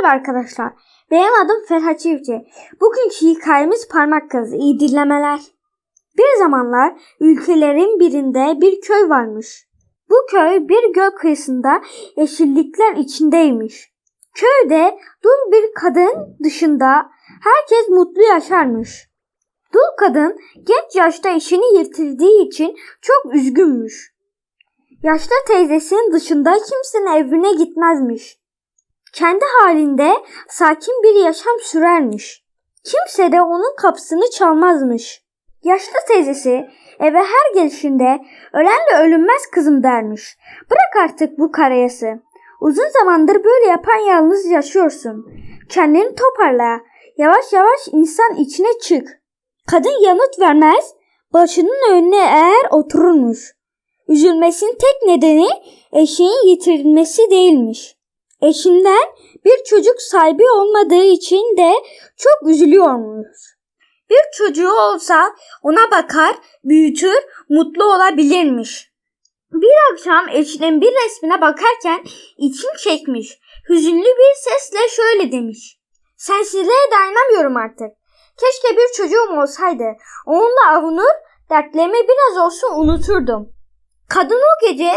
Merhaba arkadaşlar. Benim adım Ferhat Çiftçi. Bugünkü hikayemiz Parmak Kızı. İyi dinlemeler. Bir zamanlar ülkelerin birinde bir köy varmış. Bu köy bir göl kıyısında yeşillikler içindeymiş. Köyde dul bir kadın dışında herkes mutlu yaşarmış. Dul kadın genç yaşta eşini yitirdiği için çok üzgünmüş. Yaşlı teyzesinin dışında kimsenin evine gitmezmiş. Kendi halinde sakin bir yaşam sürermiş. Kimse de onun kapısını çalmazmış. Yaşlı teyzesi eve her gelişinde ölenle ölünmez kızım dermiş. Bırak artık bu karayası. Uzun zamandır böyle yapan yalnız yaşıyorsun. Kendini toparla. Yavaş yavaş insan içine çık. Kadın yanıt vermez, başının önüne eğer otururmuş. Üzülmesinin tek nedeni eşeğin yitirilmesi değilmiş. Eşinden bir çocuk sahibi olmadığı için de çok üzülüyormuş. Bir çocuğu olsa ona bakar, büyütür, mutlu olabilirmiş. Bir akşam eşinin bir resmine bakarken için çekmiş. Hüzünlü bir sesle şöyle demiş. Sensizliğe dayanamıyorum artık. Keşke bir çocuğum olsaydı. Onunla avunur, dertlerimi biraz olsun unuturdum. Kadın o gece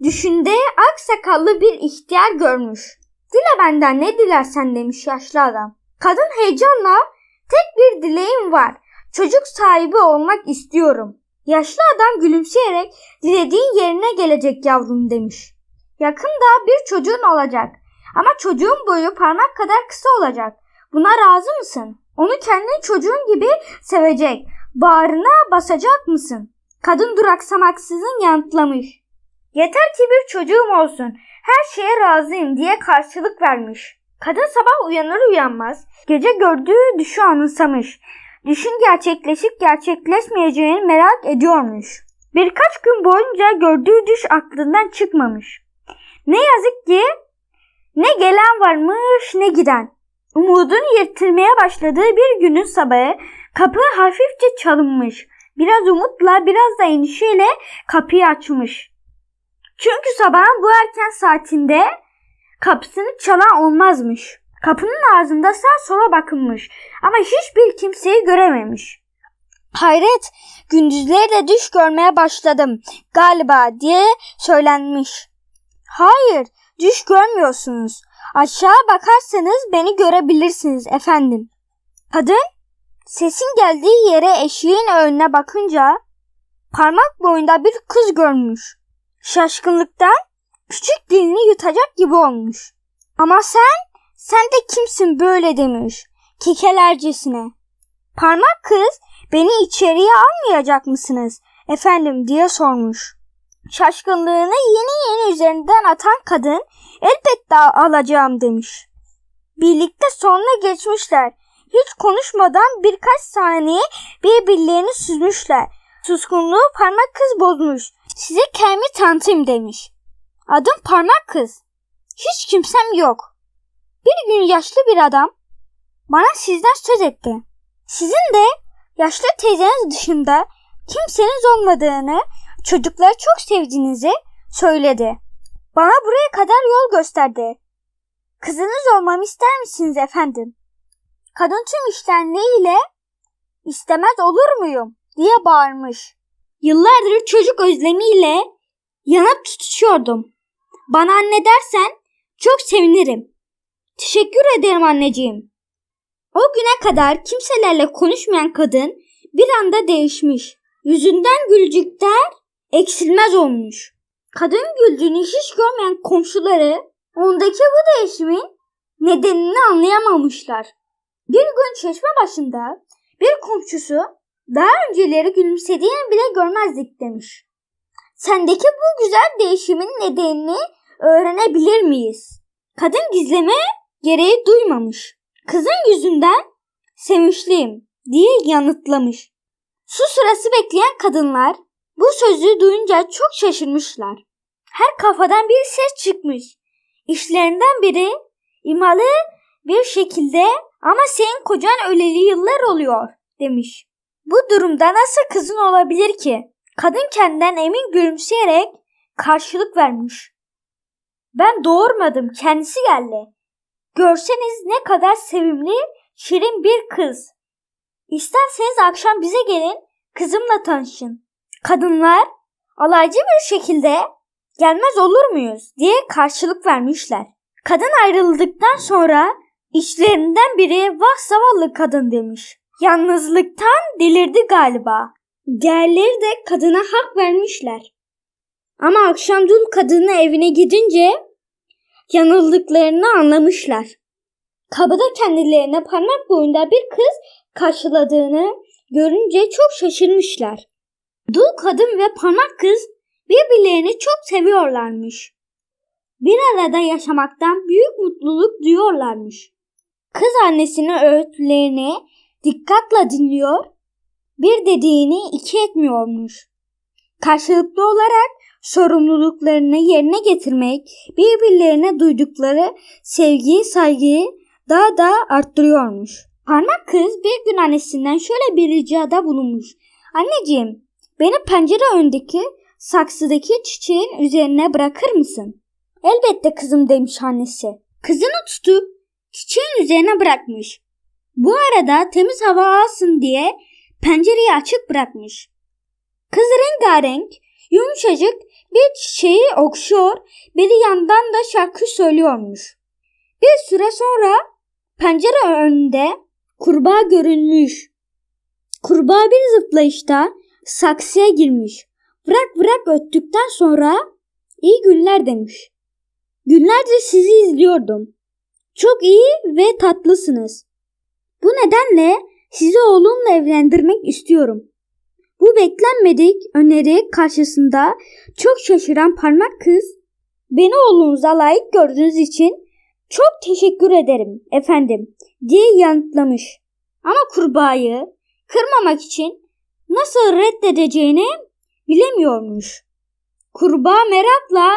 düşünde ak sakallı bir ihtiyar görmüş. Dile benden ne dilersen demiş yaşlı adam. Kadın heyecanla tek bir dileğim var. Çocuk sahibi olmak istiyorum. Yaşlı adam gülümseyerek dilediğin yerine gelecek yavrum demiş. Yakında bir çocuğun olacak ama çocuğun boyu parmak kadar kısa olacak. Buna razı mısın? Onu kendi çocuğun gibi sevecek. Bağrına basacak mısın? Kadın duraksamaksızın yanıtlamış. Yeter ki bir çocuğum olsun. Her şeye razıyım diye karşılık vermiş. Kadın sabah uyanır uyanmaz gece gördüğü düşü anımsamış. Düşün gerçekleşip gerçekleşmeyeceğini merak ediyormuş. Birkaç gün boyunca gördüğü düş aklından çıkmamış. Ne yazık ki ne gelen varmış ne giden. Umudunu yitirmeye başladığı bir günün sabahı kapı hafifçe çalınmış. Biraz umutla biraz da endişeyle kapıyı açmış. Çünkü sabahın bu erken saatinde kapısını çalan olmazmış. Kapının ağzında sağa sola bakınmış ama hiçbir kimseyi görememiş. Hayret, gündüzleri de düş görmeye başladım galiba diye söylenmiş. Hayır, düş görmüyorsunuz. Aşağı bakarsanız beni görebilirsiniz efendim. Kadın sesin geldiği yere eşiğin önüne bakınca parmak boyunda bir kız görmüş. Şaşkınlıktan küçük dilini yutacak gibi olmuş. Ama sen de kimsin böyle demiş kekelercesine. Parmak kız beni içeriye almayacak mısınız efendim diye sormuş. Şaşkınlığını yeni üzerinden atan kadın elbette alacağım demiş. Birlikte sonuna geçmişler. Hiç konuşmadan birkaç saniye birbirlerini süzmüşler. Suskunluğu parmak kız bozmuş. Size kendimi tanıtayım demiş. Adım Parmak Kız. Hiç kimsem yok. Bir gün yaşlı bir adam bana sizden söz etti. Sizin de yaşlı teyzeniz dışında kimseniz olmadığını, çocukları çok sevdiğinizi söyledi. Bana buraya kadar yol gösterdi. Kızınız olmamı ister misiniz efendim? Kadın tüm içtenliğiyle istemez olur muyum diye bağırmış. Yıllardır çocuk özlemiyle yanıp tutuşuyordum. Bana anne dersen çok sevinirim. Teşekkür ederim anneciğim. O güne kadar kimselerle konuşmayan kadın bir anda değişmiş. Yüzünden gülücükler eksilmez olmuş. Kadın güldüğünü hiç görmeyen komşuları ondaki bu değişimin nedenini anlayamamışlar. Bir gün çeşme başında bir komşusu daha önceleri gülümsediğini bile görmezdik demiş. Sendeki bu güzel değişimin nedenini öğrenebilir miyiz? Kadın gizleme gereği duymamış. Kızın yüzünden sevinçliyim diye yanıtlamış. Su sırası bekleyen kadınlar bu sözü duyunca çok şaşırmışlar. Her kafadan bir ses çıkmış. İşlerinden biri imalı bir şekilde ama senin kocan öleli yıllar oluyor demiş. Bu durumda nasıl kızın olabilir ki? Kadın kendinden emin gülümseyerek karşılık vermiş. Ben doğurmadım, kendisi geldi. Görseniz ne kadar sevimli, şirin bir kız. İsterseniz akşam bize gelin, kızımla tanışın. Kadınlar alaycı bir şekilde gelmez olur muyuz diye karşılık vermişler. Kadın ayrıldıktan sonra içlerinden biri vah zavallı kadın demiş. Yalnızlıktan delirdi galiba. Diğerleri de kadına hak vermişler. Ama akşam dul kadının evine gidince yanıldıklarını anlamışlar. Kapıda kendilerine parmak boyunda bir kız karşıladığını görünce çok şaşırmışlar. Dul kadın ve parmak kız birbirlerini çok seviyorlarmış. Bir arada yaşamaktan büyük mutluluk duyuyorlarmış. Kız annesinin öğütlerini dikkatle dinliyor, bir dediğini iki etmiyormuş. Karşılıklı olarak sorumluluklarını yerine getirmek, birbirlerine duydukları sevgiyi, saygıyı daha da arttırıyormuş. Parmak kız bir gün annesinden şöyle bir ricada bulunmuş. Anneciğim, beni pencere önündeki saksıdaki çiçeğin üzerine bırakır mısın? Elbette kızım demiş annesi. Kızını tutup çiçeğin üzerine bırakmış. Bu arada temiz hava alsın diye pencereyi açık bırakmış. Kız rengarenk, yumuşacık bir çiçeği okşuyor, bir yandan da şarkı söylüyormuş. Bir süre sonra pencere önünde kurbağa görünmüş. Kurbağa bir zıplayışta saksıya girmiş. Bırak öttükten sonra iyi günler demiş. Günlerce sizi izliyordum. Çok iyi ve tatlısınız. Bu nedenle sizi oğlumla evlendirmek istiyorum. Bu beklenmedik öneri karşısında çok şaşıran parmak kız, beni oğlunuza layık gördüğünüz için çok teşekkür ederim efendim diye yanıtlamış. Ama kurbağayı kırmamak için nasıl reddedeceğini bilemiyormuş. Kurbağa merakla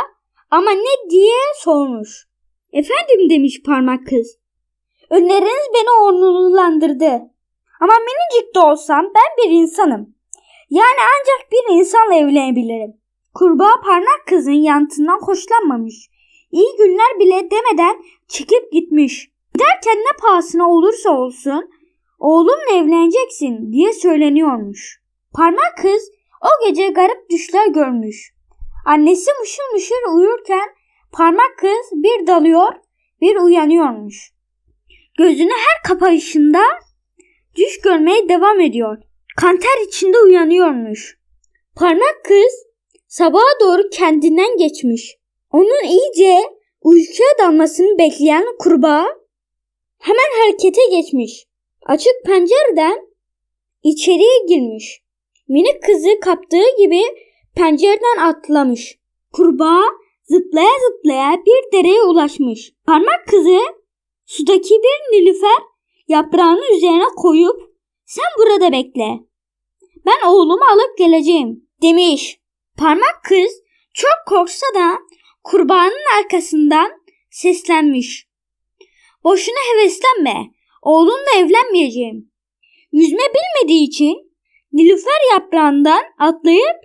ama ne diye sormuş. Efendim demiş parmak kız. Öneriniz beni onurlandırdı. Ama minicik de olsam ben bir insanım. Yani ancak bir insanla evlenebilirim. Kurbağa parmak kızın yanıtından hoşlanmamış. İyi günler bile demeden çıkıp gitmiş. Giderken ne pahasına olursa olsun oğlumla evleneceksin diye söyleniyormuş. Parmak kız o gece garip düşler görmüş. Annesi mışıl mışıl uyurken parmak kız bir dalıyor bir uyanıyormuş. Gözünü her kapayışında düş görmeye devam ediyor. Kanter içinde uyanıyormuş. Parmak kız sabaha doğru kendinden geçmiş. Onun iyice uykuya dalmasını bekleyen kurbağa hemen harekete geçmiş. Açık pencereden içeriye girmiş. Minik kızı kaptığı gibi pencereden atlamış. Kurbağa zıplaya zıplaya bir dereye ulaşmış. Parmak kızı sudaki bir nilüfer yaprağının üzerine koyup sen burada bekle. Ben oğlumu alıp geleceğim demiş. Parmak kız çok korksa da kurbağanın arkasından seslenmiş. Boşuna heveslenme. Oğlunla evlenmeyeceğim. Yüzme bilmediği için nilüfer yaprağından atlayıp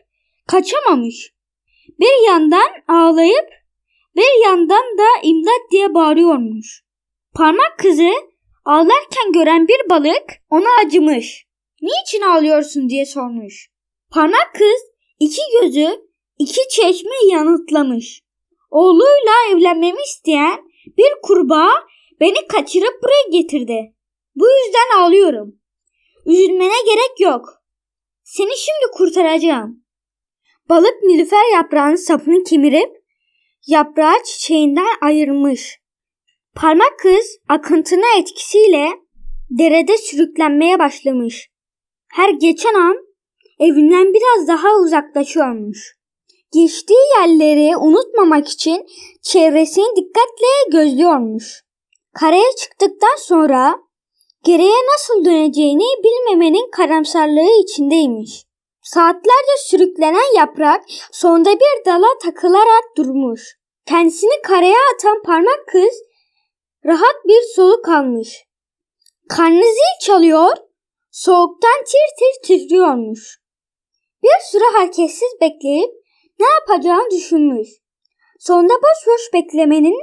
kaçamamış. Bir yandan ağlayıp bir yandan da imdat diye bağırıyormuş. Parmak kızı ağlarken gören bir balık ona acımış. Niçin ağlıyorsun diye sormuş. Parmak kız iki gözü iki çeşme yanıtlamış. Oğluyla evlenmemi isteyen bir kurbağa beni kaçırıp buraya getirdi. Bu yüzden ağlıyorum. Üzülmene gerek yok. Seni şimdi kurtaracağım. Balık nilüfer yaprağının sapını kemirip yaprağı çiçeğinden ayırmış. Parmak kız akıntının etkisiyle derede sürüklenmeye başlamış. Her geçen an evinden biraz daha uzaklaşıyormuş. Geçtiği yerleri unutmamak için çevresini dikkatle gözlüyormuş. Karaya çıktıktan sonra geriye nasıl döneceğini bilmemenin karamsarlığı içindeymiş. Saatlerce sürüklenen yaprak sonunda bir dala takılarak durmuş. Kendisini karaya atan parmak kız rahat bir soluk almış. Karnı zil çalıyor, soğuktan tir tir titriyormuş. Bir süre hareketsiz bekleyip ne yapacağını düşünmüş. Sonunda boş boş beklemenin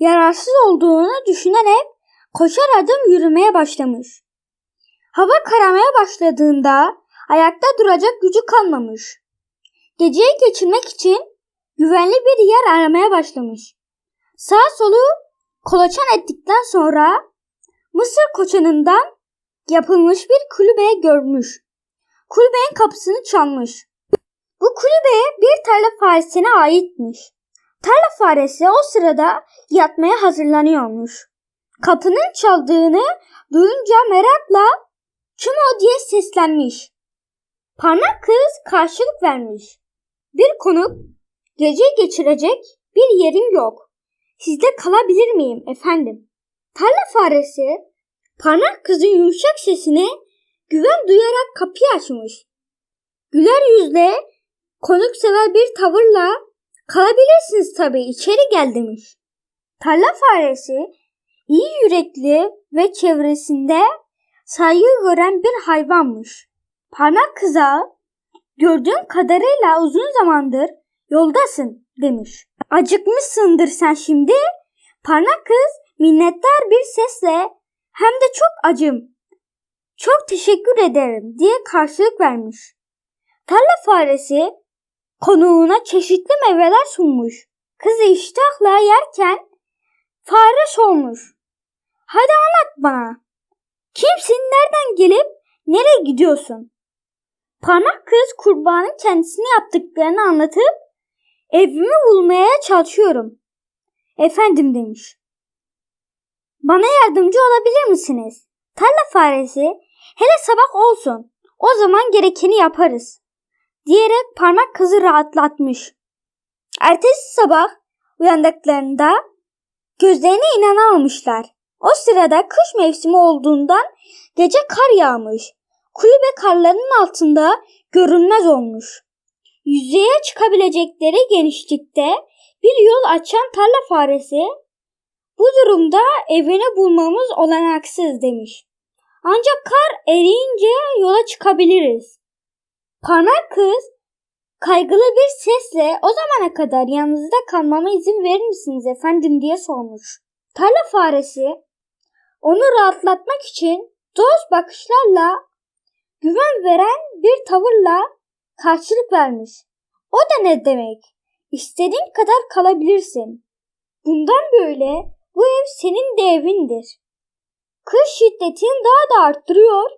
yararsız olduğunu düşünerek koşar adım yürümeye başlamış. Hava kararmaya başladığında ayakta duracak gücü kalmamış. Geceyi geçirmek için güvenli bir yer aramaya başlamış. Sağa solu kolaçan ettikten sonra Mısır koçanından yapılmış bir kulübe görmüş. Kulübenin kapısını çalmış. Bu kulübe bir tarla faresine aitmiş. Tarla faresi o sırada yatmaya hazırlanıyormuş. Kapının çaldığını duyunca merakla "Kim o?" diye seslenmiş. Parmak kız karşılık vermiş. "Bir konuk, gece geçirecek bir yerim yok. Sizde kalabilir miyim efendim?" Tarla faresi parmak kızın yumuşak sesine güven duyarak kapıyı açmış. Güler yüzle, konuksever bir tavırla "Kalabilirsiniz tabii, içeri gel." demiş. Tarla faresi iyi yürekli ve çevresinde saygı gören bir hayvanmış. Parmak kıza "Gördüğüm kadarıyla uzun zamandır yoldasın." demiş. "Acıkmışsındır sen şimdi." Parmak kız minnettar bir sesle "Hem de çok acım. Çok teşekkür ederim." diye karşılık vermiş. Tarla faresi konuğuna çeşitli meyveler sunmuş. Kız iştahla yerken fare sormuş. "Hadi anlat bana. Kimsin, nereden gelip nereye gidiyorsun?" Parmak kız kurbanın kendisine yaptıklarını anlatıp "Evimi bulmaya çalışıyorum efendim." demiş. "Bana yardımcı olabilir misiniz?" Tarla faresi "Hele sabah olsun, o zaman gerekeni yaparız." diyerek parmak kızı rahatlatmış. Ertesi sabah uyandıklarında gözlerine inanamamışlar. O sırada kış mevsimi olduğundan gece kar yağmış. Kulübe karların altında görünmez olmuş. Yüzeye çıkabilecekleri genişlikte bir yol açan tarla faresi "Bu durumda evini bulmamız olanaksız." demiş. "Ancak kar eriyince yola çıkabiliriz." Parmak kız kaygılı bir sesle "O zamana kadar yanınızda kalmama izin verir misiniz efendim?" diye sormuş. Tarla faresi onu rahatlatmak için dost bakışlarla, güven veren bir tavırla karşılık vermiş. "O da ne demek? İstediğin kadar kalabilirsin. Bundan böyle bu ev senin de evindir." Kış şiddetini daha da arttırıyor.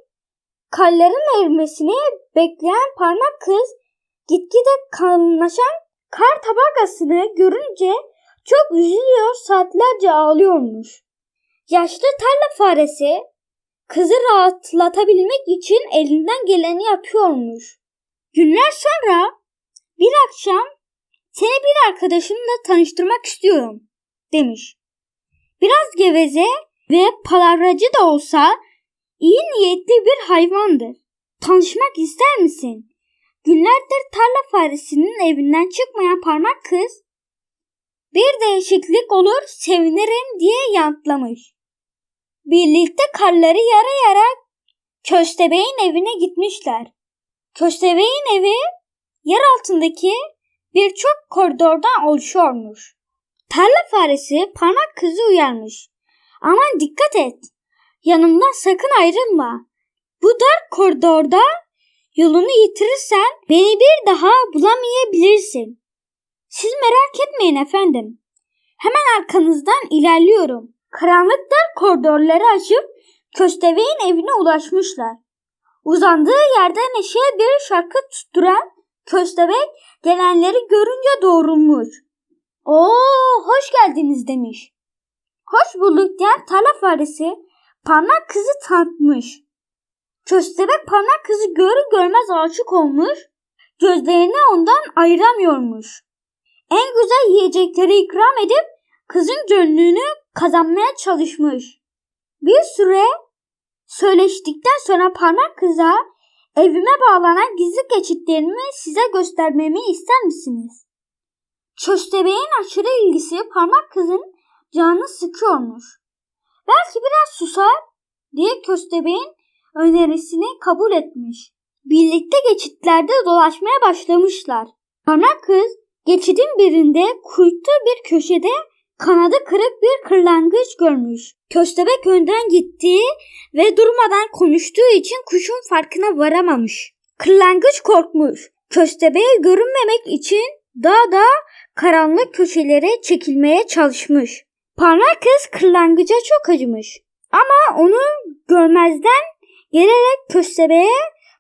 Karların erimesini bekleyen parmak kız gitgide kalınlaşan kar tabakasını görünce çok üzülüyor, saatlerce ağlıyormuş. Yaşlı tarla faresi kızı rahatlatabilmek için elinden geleni yapıyormuş. Günler sonra bir akşam "Seni bir arkadaşımla tanıştırmak istiyorum." demiş. Biraz geveze ve palavracı da olsa iyi niyetli bir hayvandır. "Tanışmak ister misin?" Günlerdir tarla faresinin evinden çıkmayan parmak kız "Bir değişiklik olur, sevinirim." diye yanıtlamış. Birlikte karları yara yara köstebeğin evine gitmişler. Köstebeğin evi yer altındaki birçok koridordan oluşuyormuş. Tarla faresi parmak kızı uyarmış. "Aman dikkat et, yanımdan sakın ayrılma. Bu dar koridorda yolunu yitirirsen beni bir daha bulamayabilirsin." "Siz merak etmeyin efendim. Hemen arkanızdan ilerliyorum." Karanlık dar koridorları aşıp köstebeğin evine ulaşmışlar. Uzandığı yerde neşeli bir şarkı tutturan köstebek gelenleri görünce doğrulmuş. "Oo, hoş geldiniz." demiş. "Hoş bulduk." diyen tarla faresi parmak kızı tanıtmış. Köstebek parmak kızı görür görmez aşık olmuş, gözlerini ondan ayıramıyormuş. En güzel yiyecekleri ikram edip kızın gönlünü kazanmaya çalışmış. Bir süre söyleştikten sonra parmak kıza "Evime bağlanan gizli geçitlerimi size göstermemi ister misiniz?" Köstebeğin aşırı ilgisi parmak kızın canını sıkıyormuş. "Belki biraz susar." diye köstebeğin önerisini kabul etmiş. Birlikte geçitlerde dolaşmaya başlamışlar. Parmak kız geçidin birinde kuytu bir köşede kanadı kırık bir kırlangıç görmüş. Köstebek önden gitti ve durmadan konuştuğu için kuşun farkına varamamış. Kırlangıç korkmuş. Köstebeğe görünmemek için daha karanlık köşelere çekilmeye çalışmış. Parmak kız kırlangıca çok acımış. Ama onu görmezden gelerek köstebeğe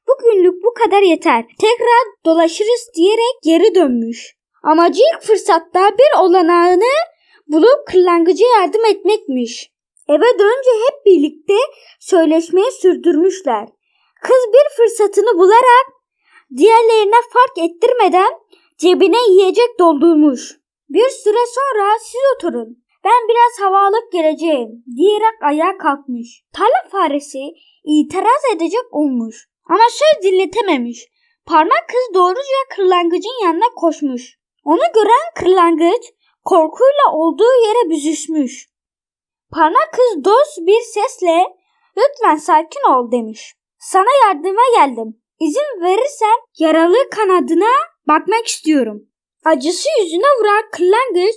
bugünlük bu kadar yeter, tekrar dolaşırız diyerek geri dönmüş. Amacı ilk fırsatta bir olanağını bulup kırlangıca yardım etmekmiş. Eve dönünce hep birlikte söyleşmeyi sürdürmüşler. Kız bir fırsatını bularak diğerlerine fark ettirmeden cebine yiyecek doldurmuş. Bir süre sonra siz oturun, ben biraz hava alıp geleceğim diyerek ayağa kalkmış. Tarla faresi itiraz edecek olmuş ama söz dinletememiş. Parmak kız doğruca kırlangıcın yanına koşmuş. Onu gören kırlangıç korkuyla olduğu yere büzüşmüş. Parmak kız dost bir sesle lütfen sakin ol demiş. Sana yardıma geldim. İzin verirsen yaralı kanadına bakmak istiyorum. Acısı yüzüne vuran kırlangıç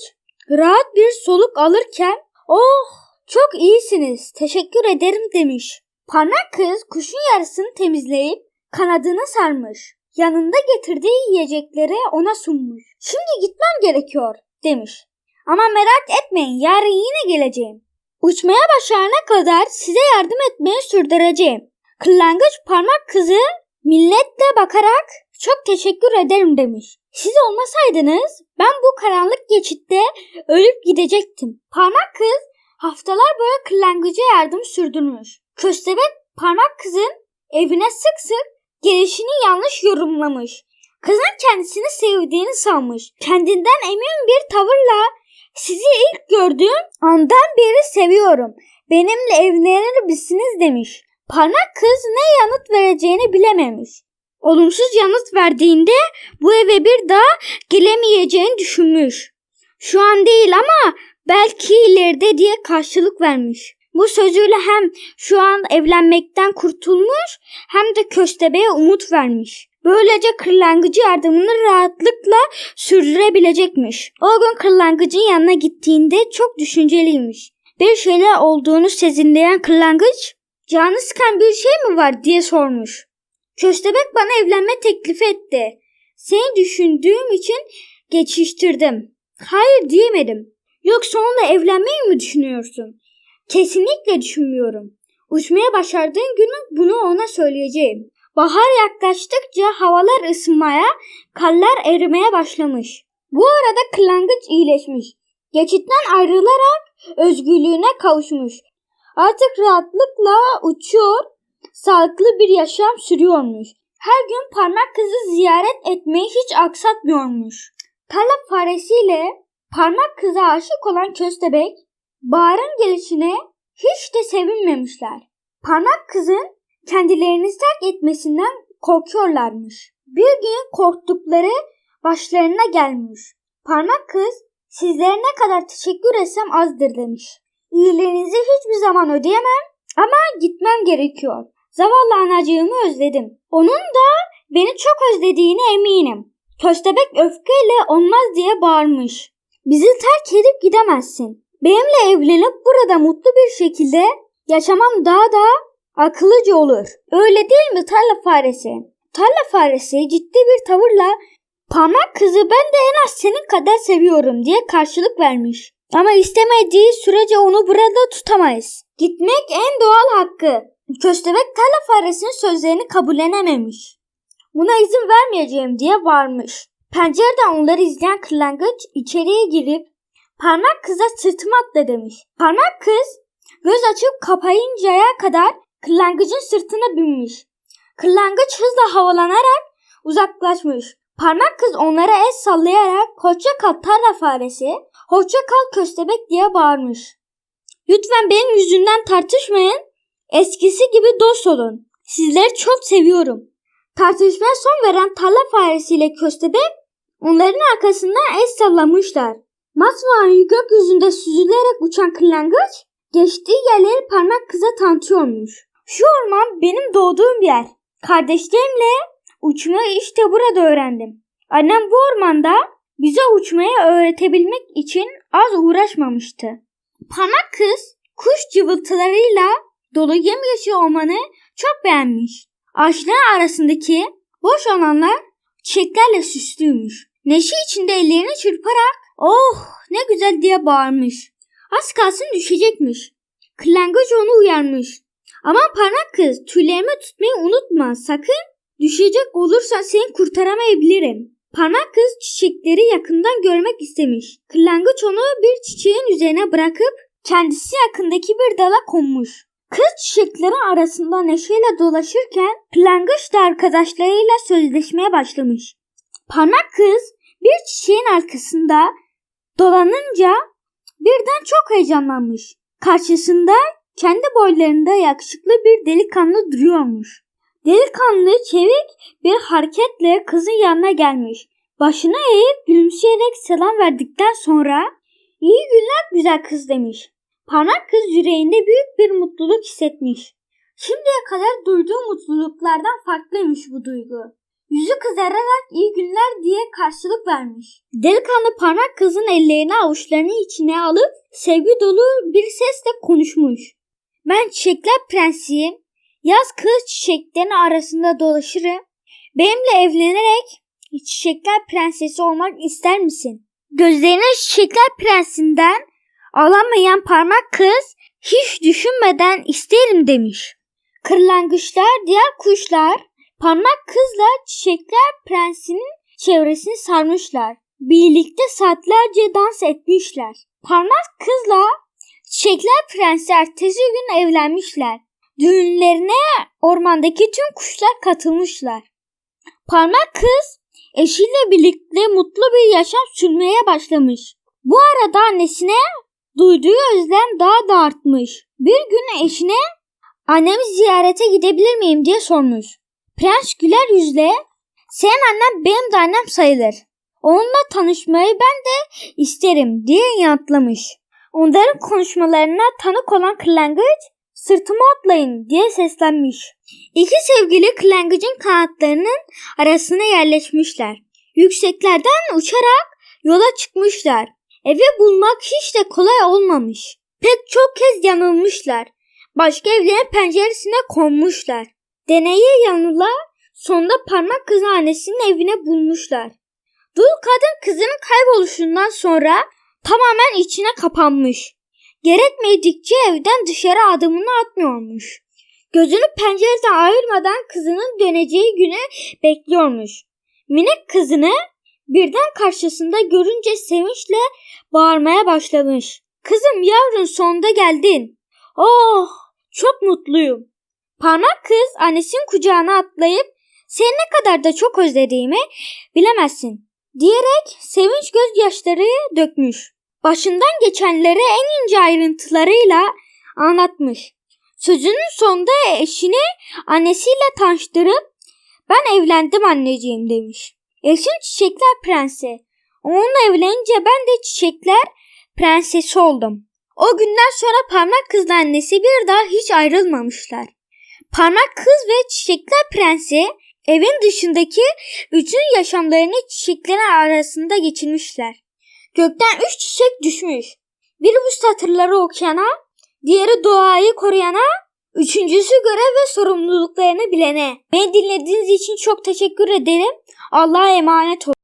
rahat bir soluk alırken oh çok iyisiniz teşekkür ederim demiş. Parmak kız kuşun yarısını temizleyip kanadını sarmış. Yanında getirdiği yiyecekleri ona sunmuş. Şimdi gitmem gerekiyor demiş. Ama merak etmeyin yarın yine geleceğim. Uçmaya başarana kadar size yardım etmeye sürdüreceğim. Kırlangıç parmak kızı milletle bakarak çok teşekkür ederim demiş. Siz olmasaydınız ben bu karanlık geçitte ölüp gidecektim. Parmak kız haftalar boyu kırlangıca yardım sürdürmüş. Köstebek parmak kızın evine sık sık gelişini yanlış yorumlamış. Kızın kendisini sevdiğini sanmış. Kendinden emin bir tavırla sizi ilk gördüğüm andan beri seviyorum. Benimle evlenir misiniz demiş. Parmak kız ne yanıt vereceğini bilememiş. Olumsuz yanıt verdiğinde bu eve bir daha gelemeyeceğini düşünmüş. Şu an değil ama belki ileride diye karşılık vermiş. Bu sözüyle hem şu an evlenmekten kurtulmuş hem de köstebeğe umut vermiş. Böylece kırlangıcı yardımını rahatlıkla sürdürebilecekmiş. O gün kırlangıcın yanına gittiğinde çok düşünceliymiş. Bir şeyler olduğunu sezinleyen kırlangıç, canı sıkan bir şey mi var diye sormuş. Köstebek bana evlenme teklifi etti. Seni düşündüğüm için geçiştirdim. Hayır diyemedim. Yoksa onunla evlenmeyi mi düşünüyorsun? Kesinlikle düşünmüyorum. Uçmaya başardığın günü bunu ona söyleyeceğim. Bahar yaklaştıkça havalar ısınmaya, karlar erimeye başlamış. Bu arada kırlangıç iyileşmiş. Geçitten ayrılarak özgürlüğüne kavuşmuş. Artık rahatlıkla uçuyor, sağlıklı bir yaşam sürüyormuş. Her gün parmak kızı ziyaret etmeyi hiç aksatmıyormuş. Tarla faresiyle parmak kıza aşık olan köstebek, Bahar'ın gelişine hiç de sevinmemişler. Parmak kızın kendilerini terk etmesinden korkuyorlarmış. Bir gün korktukları başlarına gelmiş. Parmak kız, sizlere ne kadar teşekkür etsem azdır demiş. İyiliğinizi hiçbir zaman ödeyemem ama gitmem gerekiyor. Zavallı anacığımı özledim. Onun da beni çok özlediğine eminim. Köstebek öfkeyle olmaz diye bağırmış. Bizi terk edip gidemezsin. Benimle evlenip burada mutlu bir şekilde yaşamam daha da akıllıca olur. Öyle değil mi tarla faresi? Tarla faresi ciddi bir tavırla parmak kızı ben de en az senin kadar seviyorum diye karşılık vermiş. Ama istemediği sürece onu burada tutamayız. Gitmek en doğal hakkı. Köstebek tarla faresinin sözlerini kabullenememiş. Buna izin vermeyeceğim diye bağırmış. Pencereden onları izleyen kırlangıç içeriye girip parmak kıza sırtıma atla demiş. Parmak kız göz açıp kapayıncaya kadar kırlangıcın sırtına binmiş. Kırlangıç hızla havalanarak uzaklaşmış. Parmak kız onlara el sallayarak hoşça kal tarla faresi, hoşça kal köstebek diye bağırmış. Lütfen benim yüzümden tartışmayın. Eskisi gibi dost olun. Sizleri çok seviyorum. Tartışmaya son veren tarla faresiyle köstebek onların arkasından el sallamışlar. Masmavi gökyüzünde süzülerek uçan kırlangıç geçtiği yerleri parmak kıza tanıtıyormuş. Şu orman benim doğduğum yer. Kardeşlerimle uçmayı işte burada öğrendim. Annem bu ormanda bize uçmayı öğretebilmek için az uğraşmamıştı. Parmak kız kuş cıvıltılarıyla dolu yemyeşil ormanı çok beğenmiş. Ağaçların arasındaki boş alanlar çiçeklerle süslüymüş. Neşe içinde ellerini çırparak "Oh ne güzel" diye bağırmış. Az kalsın düşecekmiş. Kırlangıç onu uyarmış. "Aman parmak kız, tüylerimi tutmayı unutma sakın. Düşecek olursan seni kurtaramayabilirim." Parmak kız çiçekleri yakından görmek istemiş. Kırlangıç onu bir çiçeğin üzerine bırakıp kendisi yakındaki bir dala konmuş. Kız çiçeklerin arasında neşeyle dolaşırken kırlangıç da arkadaşlarıyla sözleşmeye başlamış. Parmak kız bir çiçeğin arkasında dolanınca birden çok heyecanlanmış. Karşısında kendi boylarında yakışıklı bir delikanlı duruyormuş. Delikanlı çevik bir hareketle kızın yanına gelmiş. Başını eğip gülümseyerek selam verdikten sonra "İyi günler güzel kız" demiş. Parmak kız yüreğinde büyük bir mutluluk hissetmiş. Şimdiye kadar duyduğu mutluluklardan farklıymış bu duygu. Yüzü kızararak "İyi günler" diye karşılık vermiş. Delikanlı parmak kızın ellerini avuçlarının içine alıp sevgi dolu bir sesle konuşmuş. "Ben çiçekler prensiyim. Yaz kız çiçeklerin arasında dolaşırım. Benimle evlenerek çiçekler prensesi olmak ister misin?" Gözlerini çiçekler prensinden alamayan parmak kız hiç düşünmeden "İsterim" demiş. Kırlangıçlar, diğer kuşlar parmak kızla çiçekler prensinin çevresini sarmışlar. Birlikte saatlerce dans etmişler. Parmak kızla çiçekler prensi ertesi gün evlenmişler. Düğünlerine ormandaki tüm kuşlar katılmışlar. Parmak kız eşiyle birlikte mutlu bir yaşam sürmeye başlamış. Bu arada annesine duyduğu özlem daha da artmış. Bir gün eşine "Annemi ziyarete gidebilir miyim?" diye sormuş. Prens güler yüzle "Senin annen benim de annem sayılır. Onunla tanışmayı ben de isterim" diye yanıtlamış. Onların konuşmalarına tanık olan kırlangıç "Sırtıma atlayın" diye seslenmiş. İki sevgili kırlangıcın kanatlarının arasına yerleşmişler. Yükseklerden uçarak yola çıkmışlar. Evi bulmak hiç de kolay olmamış. Pek çok kez yanılmışlar. Başka evlerin penceresine konmuşlar. Deneye yanıla sonunda parmak kızın annesinin evine bulmuşlar. Dul kadın kızının kayboluşundan sonra tamamen içine kapanmış. Gerekmedikçe evden dışarı adımını atmıyormuş. Gözünü pencereden ayırmadan kızının döneceği günü bekliyormuş. Minik kızını birden karşısında görünce sevinçle bağırmaya başlamış. "Kızım yavrum, sonunda geldin. Oh, çok mutluyum." Parmak kız annesinin kucağına atlayıp "Seni ne kadar da çok özlediğimi bilemezsin" diyerek sevinç gözyaşları dökmüş. Başından geçenleri en ince ayrıntılarıyla anlatmış. Sözünün sonunda eşini annesiyle tanıştırıp "Ben evlendim anneciğim" demiş. Eşim çiçekler prensi. Onunla evlenince ben de çiçekler prensesi oldum. O günden sonra parmak kızla annesi bir daha hiç ayrılmamışlar. Parmak kız ve çiçekler prensi evin dışındaki bütün yaşamlarını çiçeklerin arasında geçirmişler. Gökten 3 çiçek düşmüş. Biri bu satırları okuyana, diğeri doğayı koruyana, üçüncüsü görev ve sorumluluklarını bilene. Beni dinlediğiniz için çok teşekkür ederim. Allah'a emanet olun.